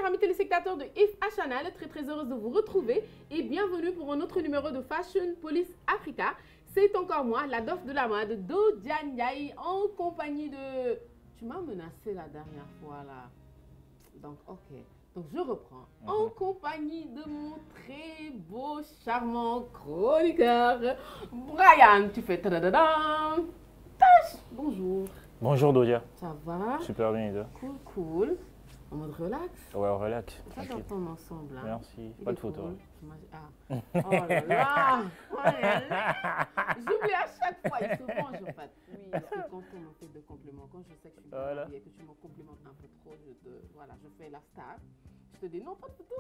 chers amis téléspectateurs de IFA Channel, très heureuse de vous retrouver et bienvenue pour un autre numéro de Fashion Police Africa. C'est encore moi, la Dof de la mode, Dodiane Ndiaye, en compagnie de... Tu m'as menacé la dernière fois là. Donc ok, donc je reprends. En compagnie de mon très beau, charmant chroniqueur, Brian. Tu fais tadadadam. Bonjour. Bonjour Dodia. Ça va? Super bien, et toi? Cool. En mode relax? Ouais, relax. Ça va prendre ensemble. Hein? Merci. Pas de photo. Cool. Ah. Oh là là! Oh là là! J'oublie à chaque fois, il se venge en fait. Oui, parce que quand on me fait de compliments, quand je sais que je suis bien et que tu me complimentes un peu trop, je fais la star. Je te dis non, pas de photo.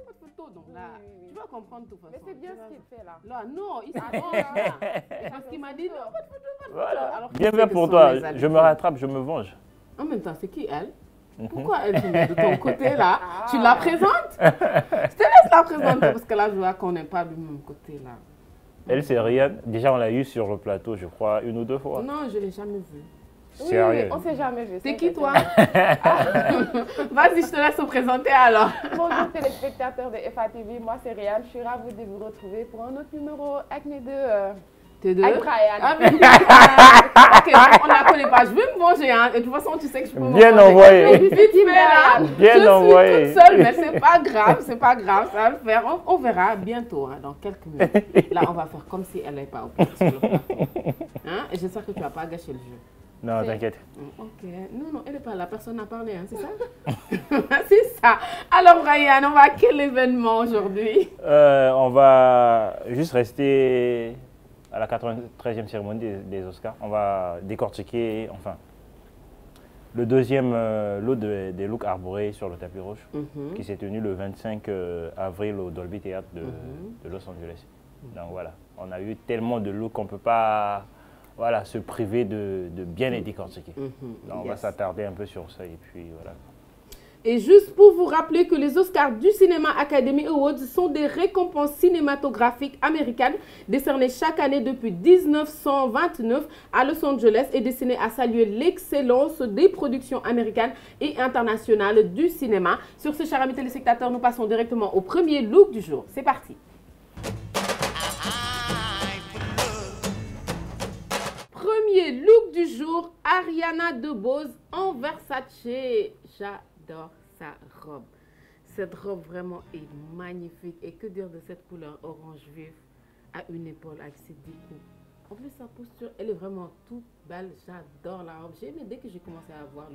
Donc là, tu vas comprendre de toute façon. Mais c'est bien ce qu'il fait là. Là, non, il se venge là. Parce qu'il m'a dit non, pas de photo. Voilà. Alors, bien fait pour toi. Je me rattrape, je me venge. En même temps, c'est qui elle? Pourquoi elle se met de ton côté là? Tu la présentes? Je te laisse la présenter parce que là, je vois qu'on n'est pas du même côté là. Elle, c'est Ryan. Déjà, on l'a eu sur le plateau, je crois, une ou deux fois. Non, je ne l'ai jamais vue. Sérieux? Oui, on ne s'est jamais vu. C'est qui toi? Vas-y, je te laisse te présenter alors. Bonjour téléspectateurs de FATV, moi c'est Ryan. Je suis ravie de vous retrouver pour un autre numéro avec mes deux. Avec Brian. Ah, ok, on ne la connaît pas. Je vais me venger. Hein. Et de toute façon, tu sais que je peux me bien envoyé. Vite fait, là. Bien envoyé. Je suis toute seule, mais c'est pas grave, ça va le faire. On verra bientôt, hein, dans quelques minutes. Là, on va faire comme si elle n'est pas au plateau sur le plateau. Hein? Et j'espère que tu ne vas pas gâcher le jeu. Non, t'inquiète. Ok. Non, elle n'est pas là. Personne n'a parlé, hein, c'est ça? C'est ça. Alors, Brian, on va à quel événement aujourd'hui? On va juste rester à la 93e cérémonie des Oscars. On va décortiquer, enfin, le deuxième lot des looks arborés sur le tapis rouge qui s'est tenu le 25 avril au Dolby Theatre de Los Angeles. Donc voilà, on a eu tellement de looks qu'on ne peut pas se priver de bien les décortiquer. Donc on va s'attarder un peu sur ça et puis voilà. Et juste pour vous rappeler que les Oscars du Cinema Academy Awards sont des récompenses cinématographiques américaines décernées chaque année depuis 1929 à Los Angeles et destinées à saluer l'excellence des productions américaines et internationales du cinéma. Sur ce, chers amis téléspectateurs, nous passons directement au premier look du jour. C'est parti. Premier look du jour, Ariana DeBose en Versace. J'adore sa robe. Cette robe vraiment est magnifique. Et que dire de cette couleur orange vif à une épaule avec ses découpes. En plus, sa posture, elle est vraiment toute belle. J'adore la robe. J'ai aimé dès que j'ai commencé à voir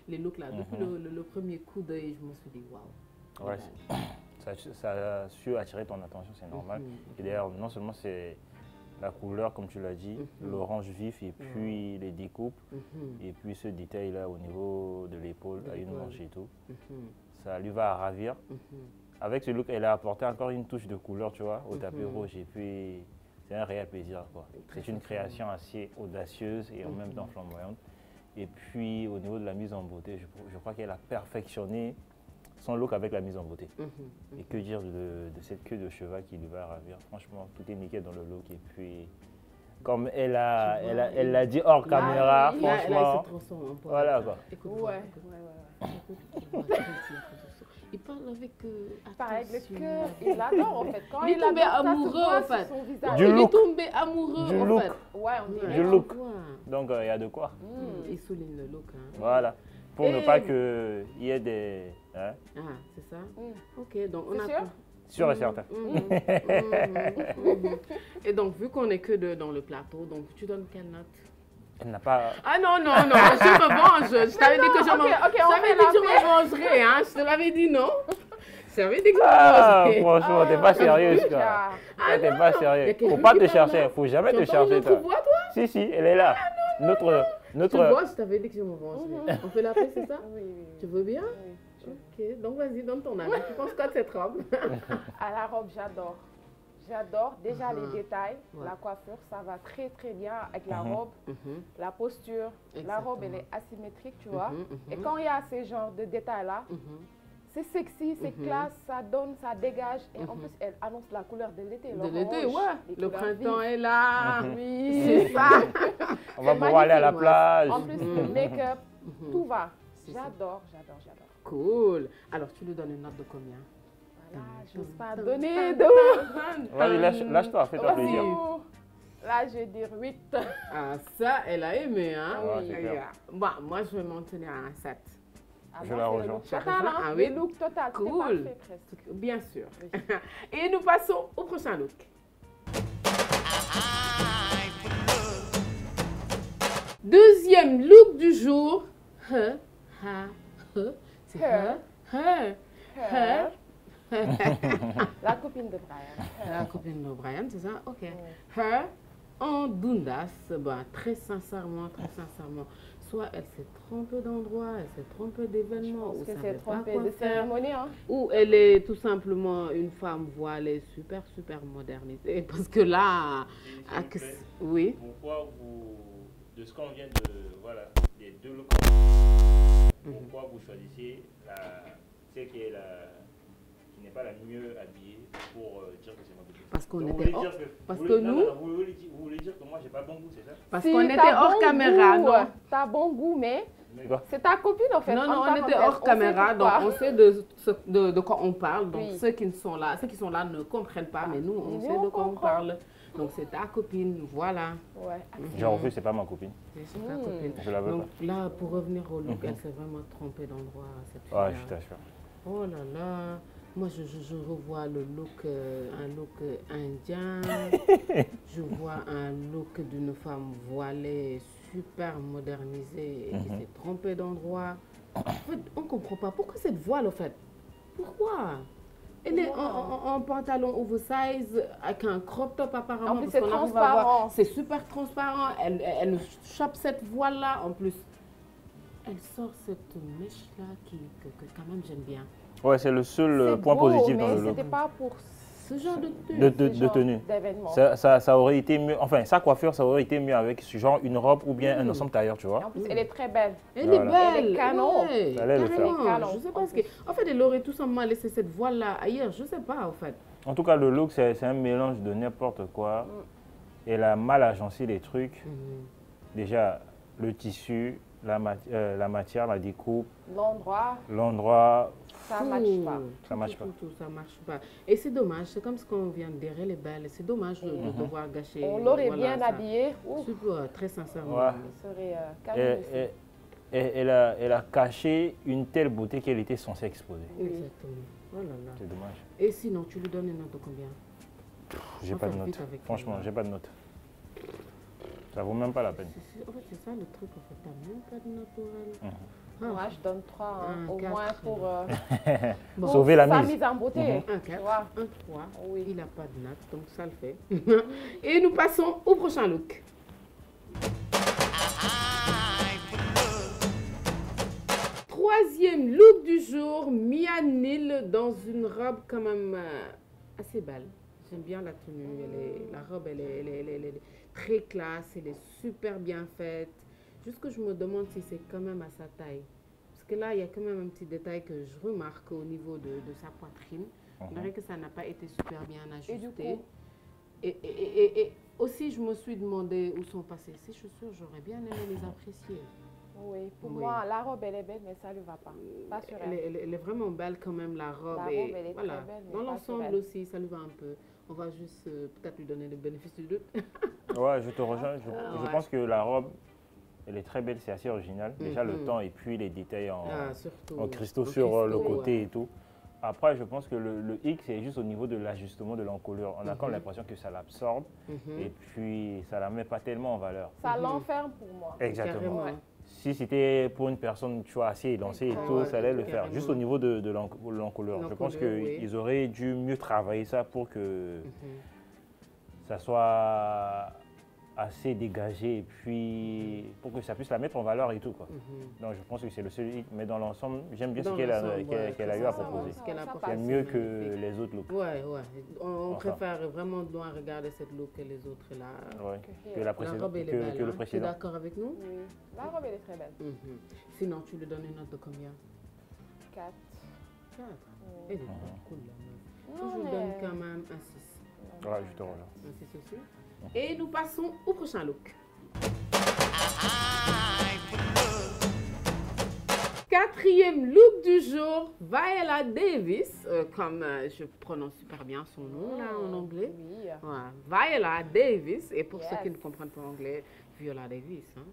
les looks là. Depuis le premier coup d'œil, je me suis dit waouh. Ouais, ça a su attirer ton attention, c'est normal. Et d'ailleurs, non seulement c'est la couleur, comme tu l'as dit, l'orange vif et puis les découpes, et puis ce détail-là au niveau de l'épaule, à une manche et tout, ça lui va ravir. Avec ce look, elle a apporté encore une touche de couleur, tu vois, au tapis rouge, et puis c'est un réel plaisir, quoi. C'est une création assez audacieuse et en même temps flamboyante. Et puis au niveau de la mise en beauté, je crois qu'elle a perfectionné son look avec la mise en beauté. Et que dire de cette queue de cheval qui lui va ravir. Franchement, tout est nickel dans le look. Et puis, comme elle l'a dit hors caméra, franchement, voilà quoi. Il parle avec le cœur, il l'adore en fait. Quand il est tombé amoureux en fait. Du look. Il est tombé amoureux en fait. Ouais, on dirait. Du look. Donc il y a de quoi. Il souligne le look. Hein. Voilà. Pour ne pas qu'il y ait des... Hein? Ah, c'est ça? Ok, donc on a... Sûr et certain. Et donc, vu qu'on n'est que dans le plateau, donc tu donnes quelle note? Elle n'a pas... Ah non, je me venge. Je t'avais dit que je me vengerais, hein. Je te l'avais dit, non? Je t'avais dit que je me vengerais. Franchement, t'es pas sérieuse, quoi. T'es pas sérieux. Faut pas te chercher. Faut jamais te chercher, toi. Si, elle est là. Notre... Tu vois, je t'avais dit que je me vengerais. On fait la paix, c'est ça? Oui. Tu veux bien? Oui. Ok, donc vas-y, donne ton avis. Tu penses quoi de cette robe? À la robe, j'adore. J'adore déjà les détails, la coiffure, ça va très bien avec la robe, la posture. La robe, elle est asymétrique, tu vois. Et quand il y a ces genres de détails-là, c'est sexy, c'est classe, ça donne, ça dégage. Et en plus, elle annonce la couleur de l'été. De l'été, ouais. Le printemps est là. Oui, c'est ça. On va pouvoir aller à la plage. En plus, le make-up, tout va. J'adore. Cool. Alors, tu lui donnes une note de combien? Voilà, je n'ose pas donner de... Vas-y, lâche-toi, fais-toi plaisir. Là, je vais dire 8. Ah, ça, elle a aimé, hein? Ouais, super. Bon, moi, je vais m'en tenir à un 7. Je la rejoins. Total, hein? Ah oui. Le look total, c'est Cool. parfait presque. Bien sûr. Oui. Et nous passons au prochain look. Deuxième look du jour. C'est La copine de Brian. La copine de Brian, c'est ça? Ok. Her en dundas. Bah, très sincèrement, soit elle s'est trompée d'endroit, elle s'est trompée d'événement, ou Parce que savait c'est pas trompé quoi de faire, cérémonie, hein? ou elle est tout simplement une femme voilée super modernisée. Parce que là, oui. Pourquoi vous, de ce qu'on vient de, voilà, des deux looks, pourquoi vous choisissez celle qui n'est pas la mieux habillée pour dire que c'est ma copine? Parce qu'on Donc, était hors, vous voulez dire que moi j'ai pas bon goût, c'est ça? parce Si, qu'on était t'as hors bon caméra, goût, non? T'as bon goût, mais Mais quoi? c'est ta copine en fait. Non, entre on était parenthèses. hors caméra, donc on sait de quoi on parle. Donc Oui. ceux qui sont là ne comprennent pas, mais nous, on Mais sait nous, de on quoi on comprend. parle. Donc c'est ta copine, voilà. Ouais. J'ai refusé, c'est pas ma copine. C'est ta copine. Je la veux Donc là, pour revenir au look, elle s'est vraiment trompée d'endroit, cette pas. Ouais, fille-là. je t'assure. Oh là là, moi je revois le look, un look indien, je vois un look d'une femme voilée, super modernisée, et qui s'est trompée d'endroit. En fait, on ne comprend pas. Pourquoi cette voile, en fait? Pourquoi? Elle est en pantalon oversize avec un crop top apparemment. En plus, parce c'est qu'on arrive à voir- transparent. C'est super transparent. Elle nous chope cette voile-là. En plus, elle sort cette mèche-là que quand même j'aime bien. Ouais, c'est le seul C'est point beau, positif dans mais le look. c'était pas pour Ce genre de tenue. De tenue. d'événement. Ça aurait été mieux, enfin, sa coiffure, ça aurait été mieux avec genre une robe ou bien un ensemble tailleur, tu vois. En plus, elle est très belle. Elle Voilà. est belle. Elle est canon. Ouais, Elle allait le carrément. faire. Canon, Je sais en pas ce que... En fait, elle aurait tout simplement laissé cette voile-là ailleurs. Je sais pas, en fait. En tout cas, le look, c'est un mélange de n'importe quoi. Elle a mal agencé les trucs. Déjà, le tissu, la matière, la découpe, l'endroit, Ça ne matche pas. ça marche pas. Ça marche pas. Et c'est dommage. C'est comme ce qu'on vient de dire, elle est belle. C'est dommage de devoir gâcher. On l'aurait voilà, bien ça. habillée. Ouf, Super, très sincèrement. Ouais. ça serait calme aussi. Elle a caché une telle beauté qu'elle était censée exposer. Exactement. Oh là là. C'est dommage. Et sinon, tu lui donnes une note de combien? J'ai On pas de fait note. vite avec Franchement, elle. j'ai pas de note. Ça vaut même pas la peine. En fait, c'est ça le truc. En fait, t'as même pas de note pour elle. Moi, je donne 3, hein, au 4. moins pour, Bon. Sauver la sa mise. mise en beauté. Un Tu 4, vois. un 3. Oui. Il n'a pas de note, donc ça le fait. Et nous passons au prochain look. Troisième look du jour, Mia Neal dans une robe quand même assez belle. J'aime bien la tenue. La robe, elle est très classe, elle est super bien faite. Juste que je me demande si c'est quand même à sa taille. Parce que là, il y a quand même un petit détail que je remarque au niveau de sa poitrine. On dirait que ça n'a pas été super bien ajusté. Et du coup, Et aussi, je me suis demandé où sont passées ces chaussures. J'aurais bien aimé les apprécier. oui, pour Oui. moi, la robe, elle est belle, mais ça ne lui va pas. Pas sur elle. Elle est vraiment belle quand même, la robe. La et robe, elle est voilà. très belle, mais Dans pas sur l'ensemble elle. aussi, ça lui va un peu. On va juste peut-être lui donner le bénéfice du doute. Ouais, je te rejoins. Je ouais. pense que la robe, elle est très belle, c'est assez original. Déjà, le temps et puis les détails Surtout. en cristaux en sur le cristaux, côté ouais. et tout. Après, je pense que le hic, c'est juste au niveau de l'ajustement de l'encolure. On a quand même l'impression que ça l'absorbe et puis ça la met pas tellement en valeur. Ça l'enferme pour moi. Exactement. Carrément. Ouais. Si c'était pour une personne, tu vois, assez élancée et tout, Ouais, ça allait le carrément. faire. Juste au niveau de l'encolure. Je pense L'encolure, oui. qu'ils auraient dû mieux travailler ça pour que ça soit assez dégagé et puis pour que ça puisse la mettre en valeur et tout, quoi. Donc je pense que c'est le seul hic, mais dans l'ensemble, j'aime bien ce Dans qu'elle a, l'ensemble, ouais, qu'elle a eu à proposer. ce qu'elle a Ça apporté, passe. C'est c'est mieux que magnifique. les autres looks. Ouais. On Enfin. préfère vraiment loin regarder cette look que les autres là. Ouais. Que Que la La précédente, robe, elle est que belle. le Tu es précédent. d'accord avec nous? Oui. La robe, elle est très belle. Sinon, tu lui donnes une note de combien? 4. 4. Elle est pas cool, la meuf. Non, Je lui mais- donne quand même un 6. Ouais, je te rejoins. Un 6 aussi. Et nous passons au prochain look. Quatrième look du jour, Viola Davis, comme je prononce super bien son nom là en anglais. Oui. Ouais. Viola Davis, et pour ceux qui ne comprennent pas anglais, Viola Davis. Hein.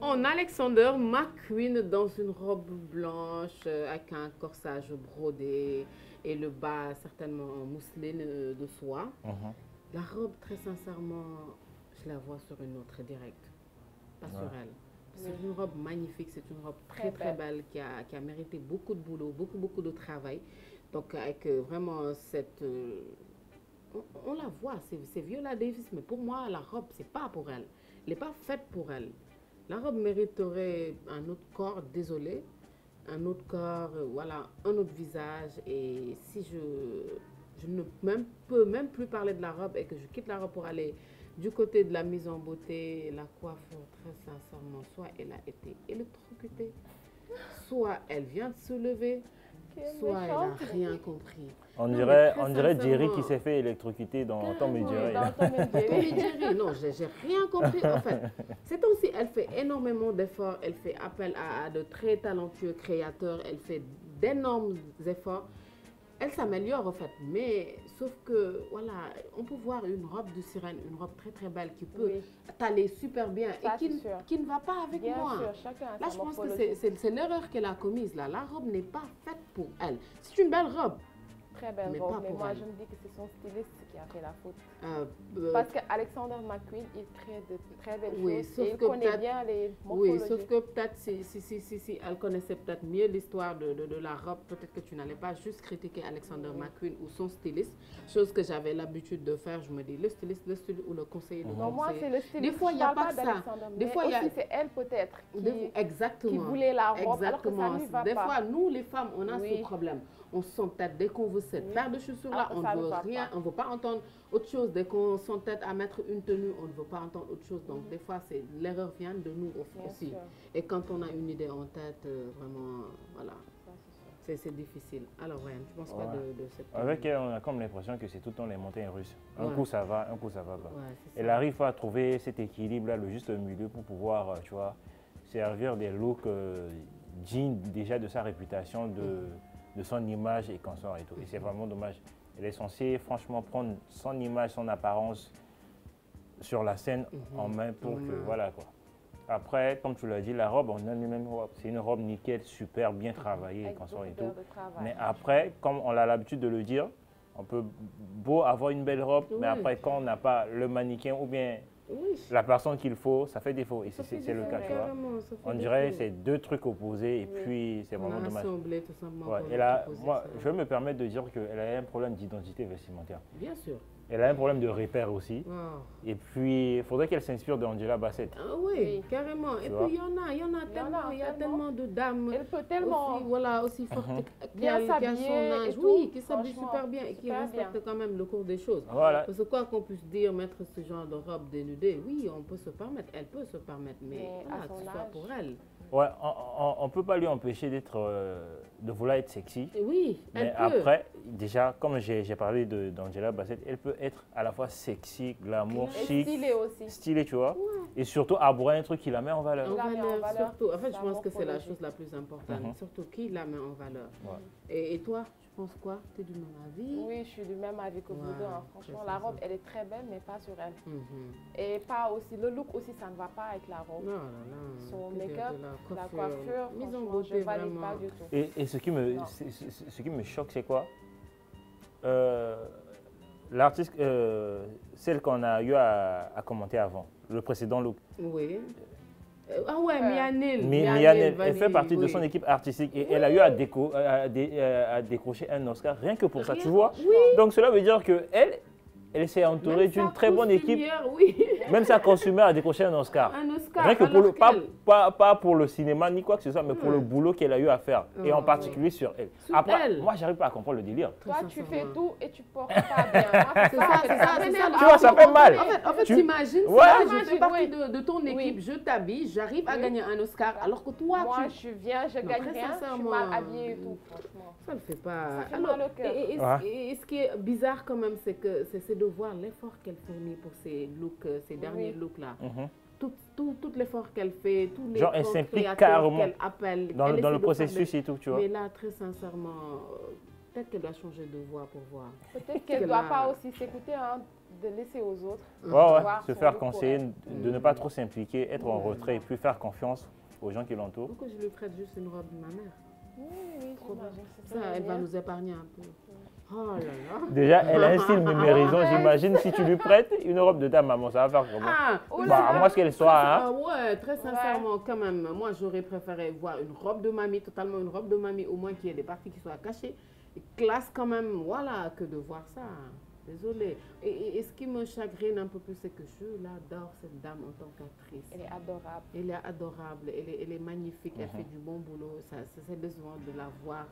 En Alexander McQueen dans une robe blanche avec un corsage brodé et le bas certainement en mousseline de soie. La robe, très sincèrement, je la vois sur une autre directe, pas sur elle. C'est une robe magnifique, c'est une robe très belle qui a mérité beaucoup de boulot, beaucoup de travail. Donc avec vraiment cette... on la voit, c'est Viola Davis, mais pour moi, la robe, c'est pas pour elle. Elle n'est pas faite pour elle. La robe mériterait un autre corps, désolé, un autre corps, voilà, un autre visage. Et si je ne peux même plus parler de la robe et que je quitte la robe pour aller du côté de la mise en beauté, la coiffure, très sincèrement, soit elle a été électrocutée, soit elle vient de se lever, soit elle n'a rien compris. On dirait Jerry qui s'est fait électrocuter dans Tom et Jerry. Non, j'ai rien compris. En fait, c'est aussi, elle fait énormément d'efforts, elle fait appel à de très talentueux créateurs, elle fait d'énormes efforts. Elle s'améliore en fait, mais sauf que, voilà, on peut voir une robe de sirène, une robe très belle qui peut t'aller super bien et qui ne va pas avec moi. Là, je pense que c'est l'erreur qu'elle a commise là. La robe n'est pas faite pour elle. C'est une belle robe. Très belle robe, mais moi je me dis que c'est son styliste qui a fait la faute. Parce qu'Alexander McQueen, il crée de très belles choses et il connaît bien les morphologies. Oui, sauf que peut-être si elle connaissait peut-être mieux l'histoire de la robe, peut-être que tu n'allais pas juste critiquer Alexander McQueen ou son styliste, chose que j'avais l'habitude de faire. Je me dis le styliste ou le conseiller de Non, moi c'est le styliste. Des fois, il n'y a pas que ça. Des fois, c'est elle peut-être qui voulait la robe, alors que ça ne lui va pas. Des fois, nous les femmes, on a ce problème. On s'entête dès qu'on veut cette paire de chaussures là, on ne veut rien, on ne veut pas entendre autre chose. Dès qu'on s'entête à mettre une tenue, on ne veut pas entendre autre chose. Donc des fois, l'erreur vient de nous aussi. Et quand on a une idée en tête, vraiment, voilà, c'est difficile. Alors Ryan, tu penses quoi de cette tenue? Avec elle, on a comme l'impression que c'est tout le temps les montagnes russes. Un coup ça va, un coup ça va pas. Elle arrive pas à trouver cet équilibre là, le juste milieu pour pouvoir, tu vois, servir des looks dignes déjà de sa réputation, de son image et consort et tout. Et c'est vraiment dommage. Elle est censée franchement prendre son image, son apparence sur la scène en main pour que, voilà quoi. Après, comme tu l'as dit, la robe, on a une même robe. C'est une robe nickel, super bien travaillée et consort et tout. Mais après, comme on a l'habitude de le dire, on peut beau avoir une belle robe, mais après quand on n'a pas le mannequin ou bien la personne qu'il faut, ça fait défaut. Et c'est le cas, tu vois. On dirait que c'est deux trucs opposés et puis c'est vraiment dommage. Tout simplement et là, moi, je vais me permettre de dire qu'elle a un problème d'identité vestimentaire. Bien sûr. Elle a un problème de repère aussi. Et puis, il faudrait qu'elle s'inspire de Angela Bassett. Ah oui, carrément. Et puis, il y en a tellement de dames. Elle peut tellement aussi fortes bien qui a son s'habiller. âge. Oui, qui s'habille super bien et qui respectent quand même le cours des choses. Voilà. Parce que quoi qu'on puisse dire, mettre ce genre de robe dénudée, oui, on peut se permettre. Elle peut se permettre, mais voilà, que ce soit pour elle. Ouais, on ne peut pas lui empêcher de vouloir être sexy. Oui, mais après, déjà, comme j'ai parlé d'Angela Bassett, elle peut être à la fois sexy, glamour, chic, stylée aussi. Stylée, tu vois. Et surtout, avoir un truc qui la met en valeur. Surtout, en fait, je pense que c'est la chose la plus importante. Surtout, qui la met en valeur. Et toi, tu penses quoi? Tu es du même avis? Oui, je suis du même avis que vous deux. Franchement, la robe, elle est très belle, mais pas sur elle. Et pas aussi, le look aussi, ça ne va pas avec la robe. Son make-up, la coiffure, mise en beauté, je ne valide pas du tout. Et ce qui me choque, c'est quoi? L'artiste, celle qu'on a eu à commenter avant, le précédent look. Oui. Ah ouais, Mianil. Mianil, elle fait partie de son équipe artistique et elle a eu à décrocher un Oscar rien que pour ça, tu vois. Donc cela veut dire qu'elle s'est entourée d'une très bonne équipe. Même sa costumière a décroché un Oscar. Rien que pour pas pour le cinéma ni quoi que ce soit, mais pour le boulot qu'elle a eu à faire. Et en particulier sur elle. Après, moi, j'arrive pas à comprendre le délire. Toi, tu fais tout et tu portes pas bien. C'est ça. Tu vois, ça fait mal. En fait, t'imagines, je fais partie de ton équipe, je t'habille, j'arrive à gagner un Oscar, alors que toi, moi, je viens, je gagne rien, je suis mal habillée et tout, franchement. Ça ne fait pas... Ça fait mal au cœur. Et ce qui est bizarre quand même, c'est de voir l'effort qu'elle fournit pour ces looks, ces derniers looks-là. tout l'effort qu'elle fait, tous les genre, elle s'implique créateurs carrément qu'elle appelle. dans elle essaie le de processus faire et tout, tu vois. Mais là, très sincèrement, peut-être qu'elle doit changer de voix pour voir. Peut-être qu'elle ne doit pas aussi s'écouter, hein, de laisser aux autres. Ouais, voir se son faire goût conseiller, pour de ne pas trop s'impliquer, être en retrait et puis faire confiance aux gens qui l'entourent. Pourquoi je lui prête juste une robe de ma mère? Oui, j'imagine. Ça, elle va nous épargner un peu. Oh là là. Déjà, elle a un style mémérisant. J'imagine si tu lui prêtes une robe de ta maman, ça va faire comment? Bah, à moins qu'elle soit. Ah ouais, très sincèrement, quand même. Moi, j'aurais préféré voir une robe de mamie, totalement une robe de mamie, au moins qu'il y ait des parties qui soient cachées. Et classe quand même, voilà, que de voir ça. Désolée. Et ce qui me chagrine un peu plus, c'est que je l'adore, cette dame, en tant qu'actrice. Elle est adorable. Elle est adorable, elle est magnifique, elle fait du bon boulot. C'est décevant de la voir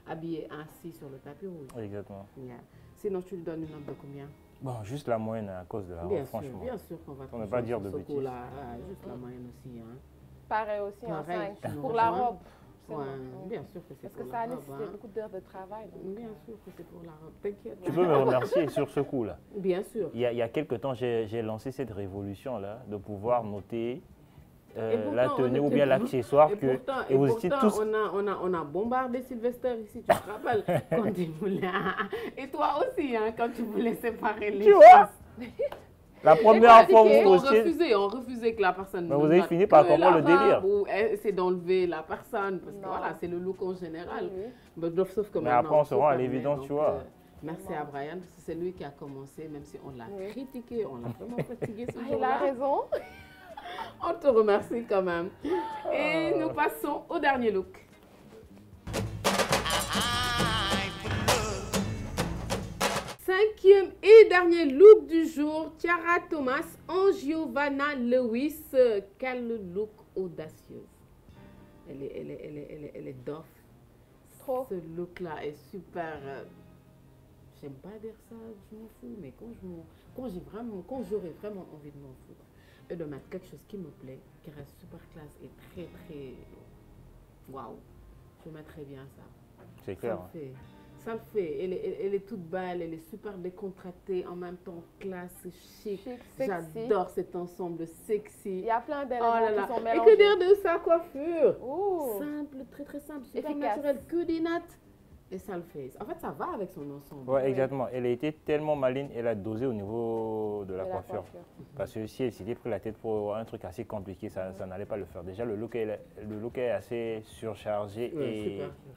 habillée ainsi sur le tapis rouge. Exactement. Yeah. Sinon, tu lui donnes une note de combien? Bon, juste la moyenne à cause de la robe, franchement. Bien sûr qu'on va On ne va pas dire de bêtises. Juste la moyenne aussi. Hein. Pareil aussi, Pareil, en 5 sinon, pour la rejoins. robe. Ouais, bien sûr que c'est Parce pour que la ça a robe. nécessité Hein. beaucoup d'heures de travail. Donc. Bien sûr que c'est pour la robe, t'inquiète. Tu peux me remercier sur ce coup-là. Bien sûr. Il y a quelques temps, j'ai lancé cette révolution-là de pouvoir noter pourtant, la tenue ou bien l'accessoire et que... pourtant, et vous étiez tous... on a bombardé Sylvester ici, tu te rappelles, quand il voulait... Et toi aussi, hein, quand tu voulais séparer les Tu choses. vois? La première fois, On vous refusait que la personne... Mais vous avez fini par comprendre le délire. Ou essayer d'enlever la personne, parce que Non. voilà, c'est le look en général. Oui. Sauf que Mais maintenant, après, on se rend à permet, l'évidence, donc, tu vois. Merci à Brian, parce que c'est lui qui a commencé, même si on l'a Oui. critiqué, on l'a vraiment fatigué ce Ah, il jour-là. a raison. On te remercie quand même. Et nous passons au dernier look. Cinquième et dernier look du jour, Tiara Thomas en Giovanna Lewis. Quel look audacieux. Elle est doff. Trop. Ce look-là est super... J'aime pas dire ça, je m'en fous, mais quand j'aurais vraiment envie de m'en foutre et de mettre quelque chose qui me plaît, qui reste super classe et très très waouh, je mettrais bien ça. C'est clair. Ça le fait. Elle est toute belle, elle est super décontractée, en même temps classe, chic. J'adore cet ensemble sexy. Il y a plein d'éléments qui sont Et mélangés. que dire de sa coiffure? Ouh. Simple, très très simple, super Efficace. naturel, que des nattes. Et ça le fait. En fait, ça va avec son ensemble. Ouais, exactement. Elle a été tellement maligne, elle a dosé au niveau de la coiffure. Parce que si elle s'était pris la tête pour un truc assez compliqué, ça n'allait pas le faire. Déjà, le look est assez surchargé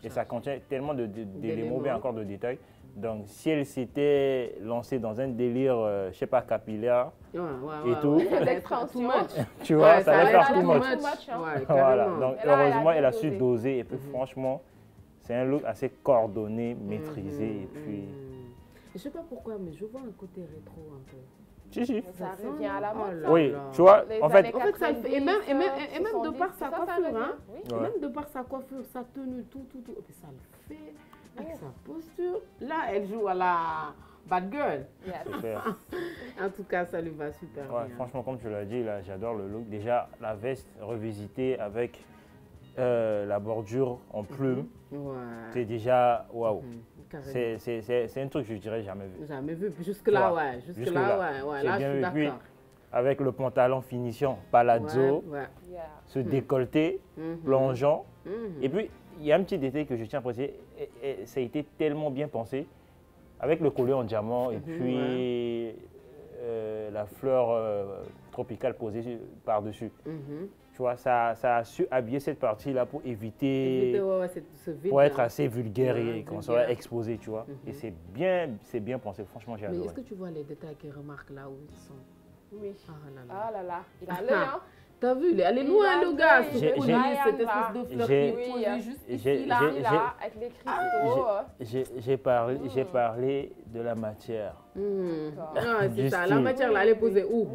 et ça contient tellement d'éléments, bien encore de détails. Donc, si elle s'était lancée dans un délire, je ne sais pas, capillaire et tout, tu vois, ça allait faire too much. Voilà. Donc, heureusement, elle a su doser. Et puis, franchement, c'est un look assez coordonné, maîtrisé. Et puis... Je ne sais pas pourquoi, mais je vois un côté rétro un peu. Si. Ça revient à la mode. Oui, tu vois, en fait, ça le fait. Et même de par sa coiffure, hein. Oui. Même de par sa coiffure, sa tenue, tout. Et puis ça le fait avec sa posture. Là, elle joue à la bad girl. Yes. En tout cas, ça lui va super bien. Franchement, comme tu l'as dit, là, j'adore le look. Déjà, la veste revisitée avec la bordure en plume. C'est déjà waouh. C'est un truc que je dirais jamais vu. Jamais vu. Jusque-là, ouais. Jusque-là, ouais. Là, je suis d'accord. Avec le pantalon finition palazzo, ce décolleté plongeant. Et puis, il y a un petit détail que je tiens à préciser. Ça a été tellement bien pensé. Avec le collier en diamant et puis la fleur tropicale posée par-dessus. Tu vois, ça a su habiller cette partie-là pour éviter ce vide, pour être assez vulgaire et qu'on soit exposé, tu vois. Et c'est bien pensé, franchement, j'ai adoré. Mais est-ce que tu vois les détails qu'ils remarquent là où ils sont? Oui. Ah là là. Il a l'œil, hein. T'as vu, elle est loin, le gars. J'ai cette espèce de fleur qui est posée juste ici, là, avec les cristaux. J'ai parlé de la matière. C'est ça, la matière, là, elle est posée où?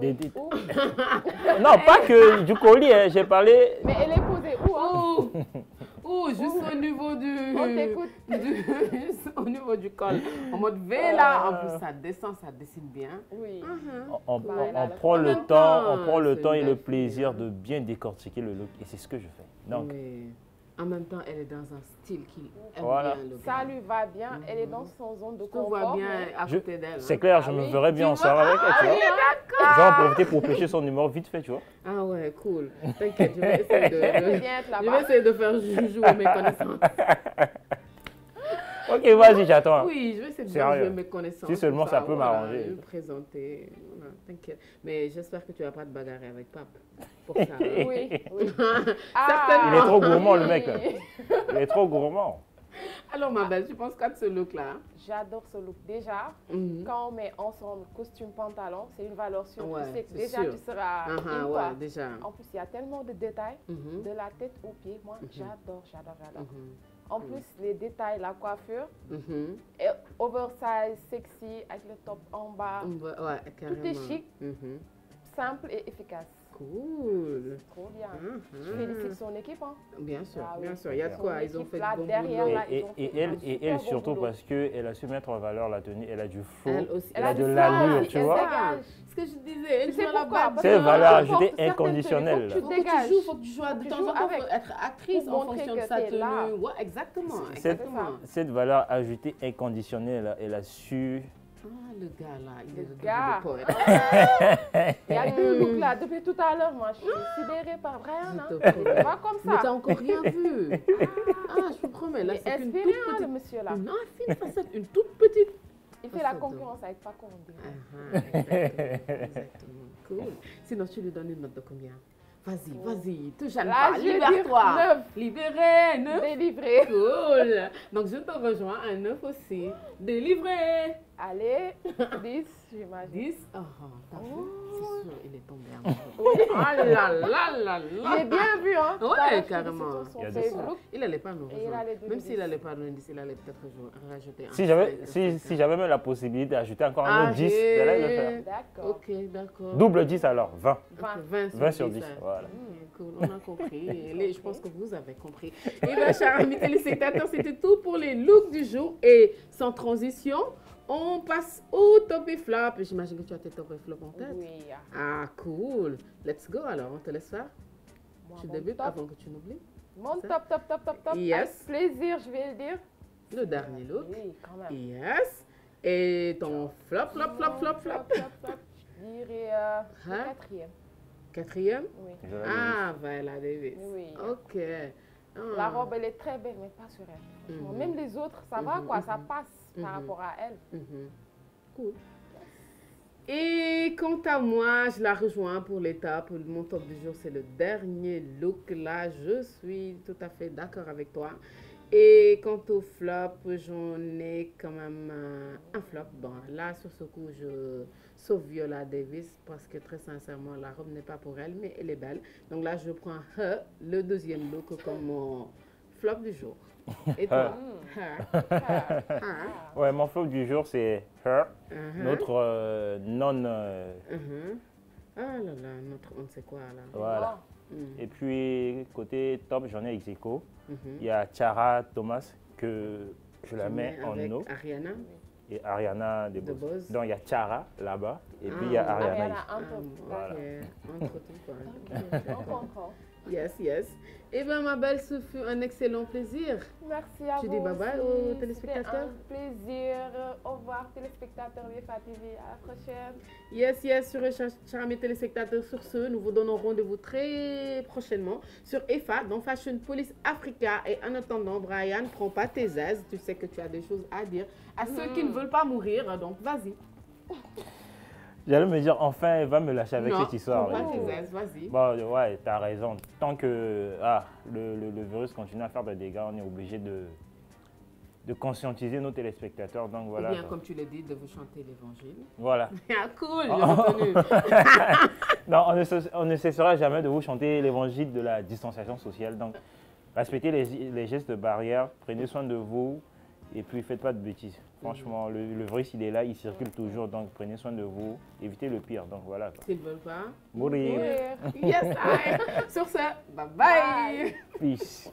Non, pas que du collier, j'ai parlé... Mais elle est posée où? Juste au niveau On t'écoute. au niveau du col. En mode V, là, en plus, ça descend, ça dessine bien. Oui. On prend le temps et le plaisir de bien décortiquer le look. Et c'est ce que je fais. Donc, En même temps, elle est dans un style qui aime Voilà. bien le gars. Ça lui va bien. Elle est dans son zone de Je te confort. vois bien mais- à côté d'elle. C'est hein. clair, je Ah me oui. verrais bien Tu en soirée vois? avec elle, tu vois. d'accord. J'en profiter pour pêcher son numéro vite fait, tu vois. Ah ouais, cool. T'inquiète, je vais essayer Elle peut de... bien être Je vais là-bas. essayer de faire jouer mes connaissances. Ok, vas-y, j'attends. Oui, je vais essayer de Sérieux. jouer mes connaissances. Si seulement tout ça peut voilà, m'arranger. me présenter. Voilà, t'inquiète. Mais j'espère que tu vas pas te bagarrer avec Pape pour ça. hein. Oui, oui. Certainement. Il est trop gourmand, le oui. mec. Il est trop gourmand. Alors, ma belle, tu penses quoi de ce look-là? J'adore ce look. Déjà, Mhm. quand on met ensemble costume, pantalon, c'est une valeur sûre. Ouais, Tu sais que c'est déjà, sûr. tu seras Ah, in, ouais, quoi. déjà. En plus, il y a tellement de détails, Mhm. de la tête aux pieds. Moi, Mhm. j'adore, j'adore, j'adore. Mhm. En plus, les détails, la coiffure, Mhm. et oversize, sexy, avec le top en bas, Ouais, carrément. chic. Mhm. simple et efficace. Cool. Trop bien. Mhm. Je félicite son équipe. Hein. Bien sûr, Ah bien oui. sûr. Il y a de Son quoi, ils ont équipe fait là, du bon derrière, boulot. là, ils ont fait Et elle, un super beau surtout boulot. parce qu'elle a su mettre en valeur la tenue, elle a du flow, Elle aussi. elle a de du l'allure, flow, tu elle vois. dégage. Ce que je disais, elle Tu sais joue à la pourquoi? barbe. Parce C'est que valeur peu importe, ajoutée certaines inconditionnelle. tenues, Faut faut que que tu dégages. faut que tu joues de Tu temps joues en temps, avec. faut être actrice Pour en montrer fonction que de sa t'es là. tenue. Ouais, exactement. Cette- exactement. Cette valeur ajoutée inconditionnelle, elle a su. Ah, le gars là, il est Le devenu gars. poète. Il y a le look là, depuis tout à l'heure, moi je suis sidérée par Brian. Je Hein. te promets. C'est pas comme Mais t'as ça. encore rien vu. Ah, je te promets, là, Il est c'est une toute inspiré, hein, le petite... monsieur là. Non, fine facette, une toute petite... Il fait la concurrence avec Paco. on dirait. Ah, exactement, exactement. Cool. Sinon, tu lui donnes une note de combien? Vas-y, vas-y, te gêne Là, pas, je vais dire libère-toi. 9. Libéré, 9. Délivré. Cool. Donc, je te rejoins à 9 aussi. Délivré. Allez, 10, j'imagine. 10. Oh, t'as vu? C'est sûr, il est tombé amoureux. Oui. Ah là là là là. J'ai bien vu, hein. Ouais, Tout à l'heure, je carrément. faisais son Il y a de Facebook. Il n'allait pas nous Et il rejoindre. allait donner Même s'il 10. n'allait pas nous indice, il allait peut-être rajouter un. Si j'avais 5, si j'avais même la possibilité d'ajouter encore un autre 10, Allez. j'allais le faire. D'accord. Ok, d'accord. Double 10 alors, 20. 20. 20 sur 10, hein. voilà. Cool, on a compris. Je pense que vous avez compris. Et bien, chers amis téléspectateurs, c'était tout pour les looks du jour. Et sans transition, on passe au top et flop. J'imagine que tu as tes top et flop en tête. Oui. Ah, cool. Let's go alors, on te laisse faire. Moi, Tu mon débutes top. avant que tu n'oublies. Mon Ça? top, top, top, top, top. Yes. Avec plaisir, je vais le dire. Le dernier look. Oui, quand même. Yes. Et ton flop, flop, flop, flop, flop. flop. Je dirais le Hein? quatrième. Quatrième. Oui. Je l'avais Ah, Viola Davis. Oui. Ok. Ah. La robe, elle est très belle, mais pas sur elle. Franchement, Mhm. Même les autres, ça va Mhm, quoi, mhm. ça passe par Mhm. rapport à elle. Mhm. Cool. Et quant à moi, je la rejoins pour l'étape. Mon top du jour, c'est le dernier look. Là, je suis tout à fait d'accord avec toi. Et quant au flop, j'en ai quand même un flop. Bon, là, sur ce coup, je sauve Viola Davis parce que très sincèrement, la robe n'est pas pour elle, mais elle est belle. Donc là, je prends le deuxième look comme mon flop du jour. Et toi? Her. Her. Ouais, mon flop du jour, c'est Her, Uh-huh. notre non. Uh-huh. Ah là là, notre on ne sait quoi là. Voilà. Bon. Mm. Et puis, côté top, j'en ai ex aequo. Mhm. Il y a Chara Thomas, que je la Tu mets en avec no, Ariana. et Ariana De DeBose. Bose. Donc, il y a Chara là-bas, et puis il y a Ah, Ariana Ariana, ici. un peu. Voilà. Ok, entre tout quoi. Ok, On d'accord. comprend. Yes, yes. Eh bien, ma belle, ce fut un excellent plaisir. Merci à Tu vous. dis bye-bye aussi. aux téléspectateurs? C'était un plaisir. Au revoir, téléspectateurs VFA TV. À la prochaine. Yes, yes, chers amis téléspectateurs, sur ce, nous vous donnons rendez-vous très prochainement sur EFA, dans Fashion Police Africa. Et en attendant, Brian, prends pas tes aises. Tu sais que tu as des choses à dire à ceux qui ne veulent pas mourir. Donc, vas-y. J'allais me dire, enfin, elle va me lâcher avec Non, cette histoire. prends là. pas tes aises, vas-y. Bon, ouais, t'as raison. Tant que le virus continue à faire des dégâts, on est obligé de conscientiser nos téléspectateurs. Donc Ou voilà. bien, comme tu l'as dit, de vous chanter l'évangile. Voilà. Ah, cool, j'ai retenu. Non, on ne cessera jamais de vous chanter l'évangile de la distanciation sociale. Donc, respectez les gestes barrières, prenez soin de vous et puis faites pas de bêtises. Franchement, le virus, il est là, il circule toujours. Donc, prenez soin de vous, évitez le pire. Donc, voilà. quoi. S'ils ne veulent pas. Mourir. Mourir. Yes, I. Sur ce, bye bye. Peace.